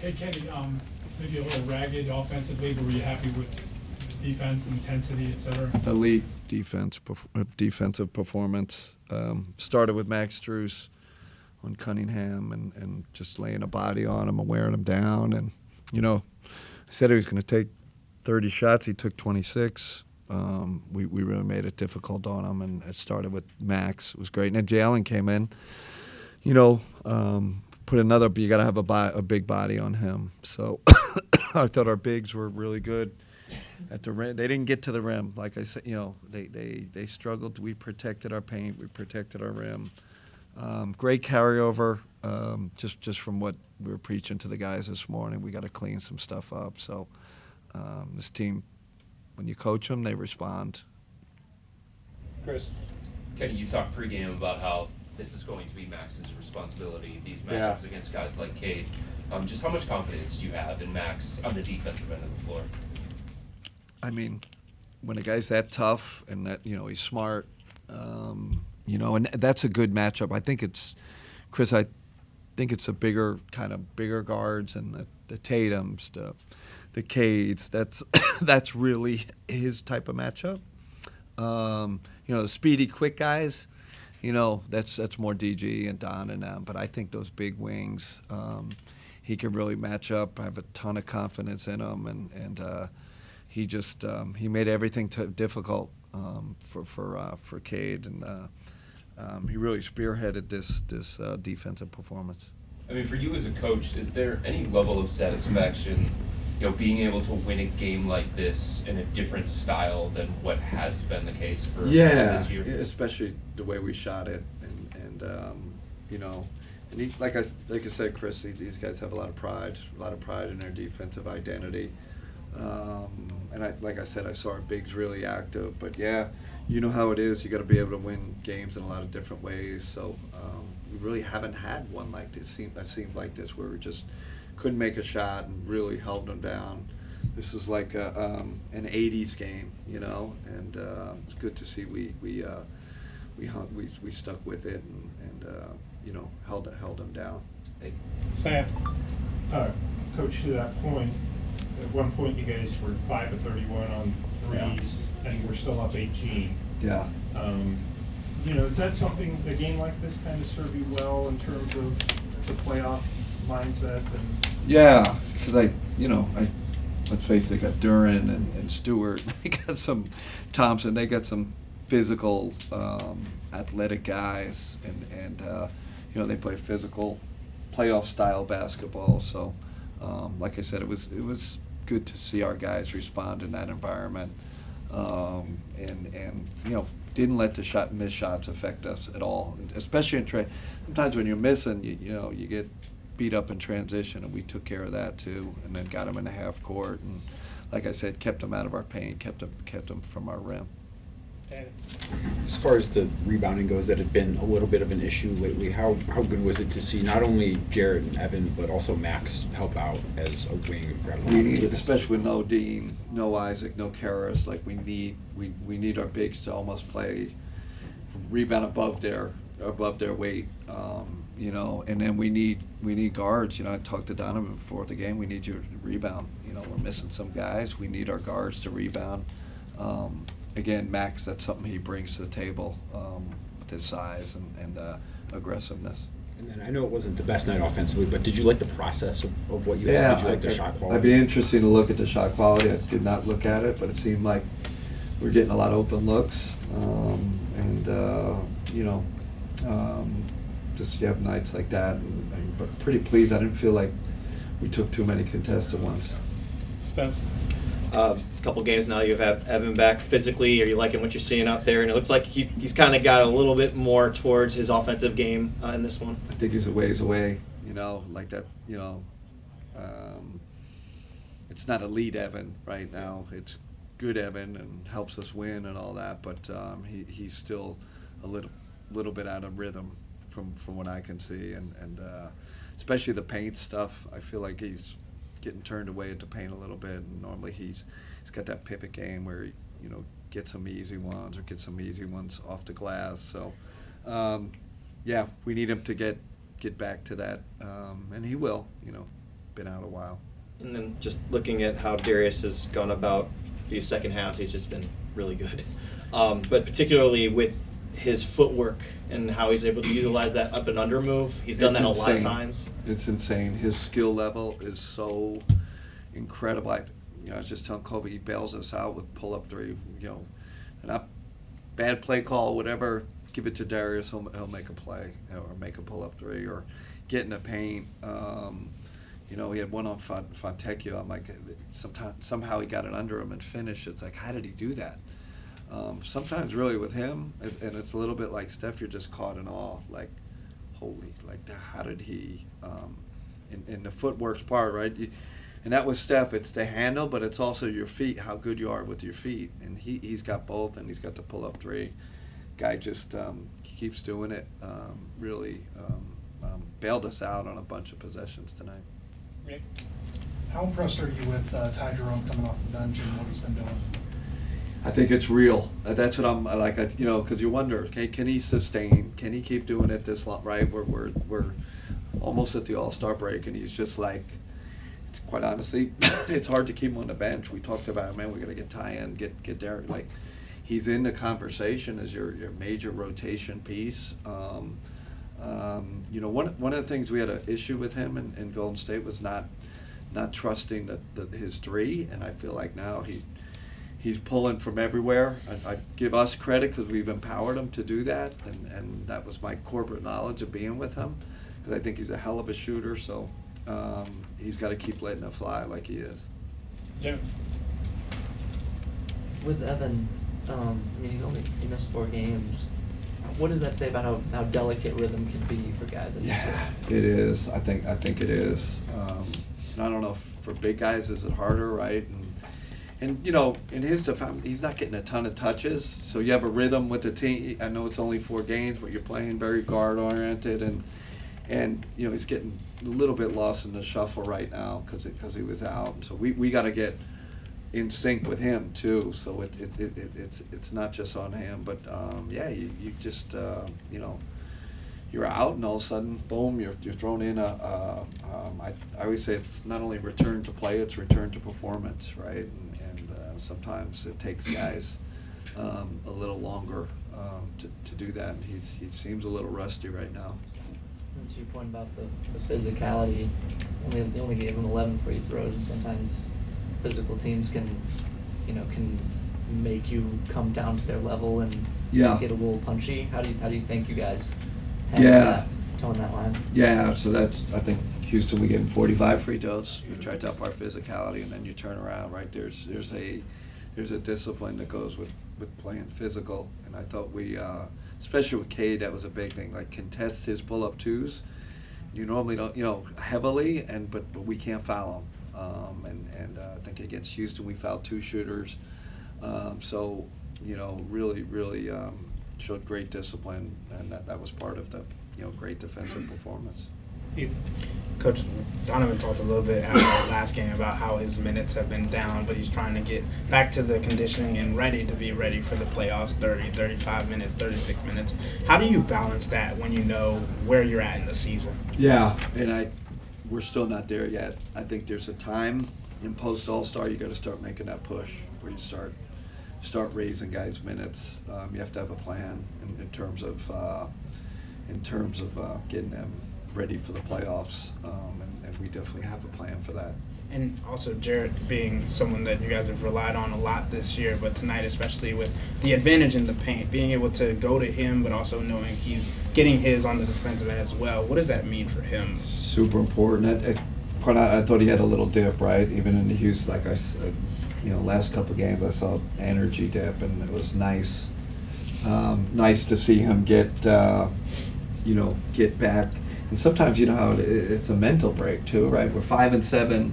Hey, Kenny, maybe a little ragged offensively, but were you happy with the defense, intensity, et cetera? Elite defensive performance. Started with Max Strus on Cunningham and just laying a body on him and wearing him down. And, I said he was going to take 30 shots. He took 26. We really made it difficult on him, and it started with Max. It was great. And then Jalen came in, put another, you got to have a big body on him. So I thought our bigs were really good at the rim. They didn't get to the rim. Like I said, they struggled. We protected our paint. We protected our rim. Great carryover, just from what we were preaching to the guys this morning. We got to clean some stuff up. So this team, when you coach them, they respond. Chris. Kenny, you talked pregame about how this is going to be Max's responsibility, these matchups against guys like Cade. Just how much confidence do you have in Max on the defensive end of the floor? I mean, when a guy's that tough and that, he's smart, and that's a good matchup. I think it's a bigger guards and the Tatums, the Cades. That's really his type of matchup. The speedy, quick guys, that's more DG and Don and them. But I think those big wings, he can really match up. I have a ton of confidence in him, and he just he made everything difficult for Cade, and he really spearheaded this defensive performance. I mean, for you as a coach, is there any level of satisfaction, being able to win a game like this in a different style than what has been the case for this year? Especially the way we shot it, and like I said, Chris, these guys have a lot of pride in their defensive identity. And like I said, I saw our bigs really active. But you know how it is. You got to be able to win games in a lot of different ways. So we really haven't had one like this. It seemed like this where we just couldn't make a shot and really held them down. This is like an '80s game, and it's good to see we stuck with it and held them down. Sam, Coach, to that point, at one point you guys were 5 of 31 on threes, and you were still up 18. Yeah. Is that something, a game like this kind of serve you well in terms of the playoff mindset? Yeah, because let's face it, they got Duran and Stewart. They got some Thompson. They got some physical, athletic guys, and they play physical, playoff style basketball. So, like I said, it was good to see our guys respond in that environment, and didn't let the missed shots affect us at all. Especially in sometimes when you're missing, you get beat up in transition, and we took care of that too, and then got them in the half court, and like I said, kept them out of our paint, kept them from our rim. As far as the rebounding goes, that had been a little bit of an issue lately. How good was it to see not only Jared and Evan, but also Max help out as a wing? We need it, especially with no Dean, no Isaac, no Karras. Like we need our bigs to almost play rebound above their weight. And then we need guards. I talked to Donovan before the game. We need you to rebound. We're missing some guys. We need our guards to rebound. Again, Max, that's something he brings to the table with his size and aggressiveness. And then I know it wasn't the best night offensively, but did you like the process of what you had? Did you like the shot quality? I'd be interested to look at the shot quality. I did not look at it, but it seemed like we're getting a lot of open looks. Just you have nights like that. But pretty pleased. I didn't feel like we took too many contested ones. A couple games now you've had Evan back physically. Are you liking what you're seeing out there? And it looks like he's kind of got a little bit more towards his offensive game in this one. I think he's a ways away, like that, it's not elite Evan right now. It's good Evan and helps us win and all that, but he's still a little bit out of rhythm from what I can see, and especially the paint stuff. I feel like he's getting turned away at the paint a little bit, and normally he's got that pivot game where he get some easy ones or get some easy ones off the glass. So we need him to get back to that, and he will. been out a while. And then just looking at how Darius has gone about these second halves, he's just been really good. But particularly with his footwork and how he's able to utilize that up and under move, he's done It's that a lot of insane. times. It's insane. His skill level is so incredible. I was just telling Kobe, he bails us out with pull-up three. Not bad play call, whatever. Give it to Darius. He'll make a play or make a pull-up three or get in the paint. He had one on Fontecchio. I'm like, somehow he got it under him and finished. It's like, how did he do that? Sometimes really with him, and it's a little bit like Steph, you're just caught in awe. Like, holy, like how did he, in the footwork's part, right? And that was Steph. It's the handle, but it's also your feet, how good you are with your feet. And he's got both, and he's got the pull-up three. Guy just keeps doing it. Really bailed us out on a bunch of possessions tonight. Rick? How impressed are you with Ty Jerome coming off the bench and what he's been doing? I think it's real. That's what I'm like. Because you wonder, okay, can he sustain? Can he keep doing it this long? Right? We're almost at the All-Star break, and he's just like, it's quite honestly, it's hard to keep him on the bench. We talked about, man, we got to get Ty in, get Derek. Like, he's in the conversation as your major rotation piece. One of the things we had an issue with him in Golden State was not trusting his three, and I feel like now he's pulling from everywhere. I give us credit because we've empowered him to do that, and that was my corporate knowledge of being with him, because I think he's a hell of a shooter. So he's got to keep letting it fly like he is. Jim? With Evan, he missed 4 games. What does that say about how delicate rhythm can be for guys? Yeah, it is. I think it is. And I don't know if for big guys is it harder, right? And in his defense, he's not getting a ton of touches, so you have a rhythm with the team. I know it's only 4 games, but you're playing very guard oriented, and he's getting a little bit lost in the shuffle right now because he was out. So we got to get in sync with him too. So it's not just on him, but you just you're out, and all of a sudden, boom, you're thrown in I always say it's not only return to play, it's return to performance, right? And sometimes it takes guys a little longer to do that. He seems a little rusty right now. And to your point about the physicality, they only gave him 11 free throws, and sometimes physical teams can make you come down to their level and get a little punchy. How do you think you guys handle that, towing that line? Yeah, so I think Houston, we gave him 45 free throws. We tried to up our physicality, and then you turn around, right? There's a discipline that goes with playing physical, and I thought we, especially with Cade, that was a big thing. Like, contest his pull-up twos. You normally don't, heavily, but we can't foul him. I think against Houston we fouled 2 shooters. So really showed great discipline, and that was part of the great defensive performance. Coach Donovan talked a little bit after the last game about how his minutes have been down, but he's trying to get back to the conditioning and be ready for the playoffs, 30, 35 minutes, 36 minutes. How do you balance that when you know where you're at in the season? Yeah, and we're still not there yet. I think there's a time in post All-Star you got to start making that push where you start raising guys' minutes. You have to have a plan in terms of getting them ready for the playoffs, and we definitely have a plan for that. And also Jarrett being someone that you guys have relied on a lot this year, but tonight especially with the advantage in the paint, being able to go to him, but also knowing he's getting his on the defensive end as well. What does that mean for him? Super important. I thought he had a little dip, right? Even in the Houston, like I said, last couple of games I saw energy dip, and it was nice. Nice to see him get back. And sometimes how it's a mental break too, right? We're 5-7.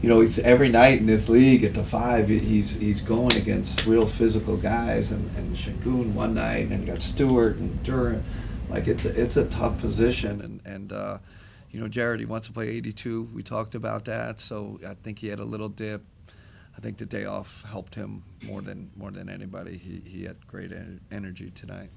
He's every night in this league at the 5. He's going against real physical guys, and Şengün one night, and you got Stewart and Durant. Like it's a tough position, and Jared, he wants to play 82. We talked about that, so I think he had a little dip. I think the day off helped him more than anybody. He had great energy tonight.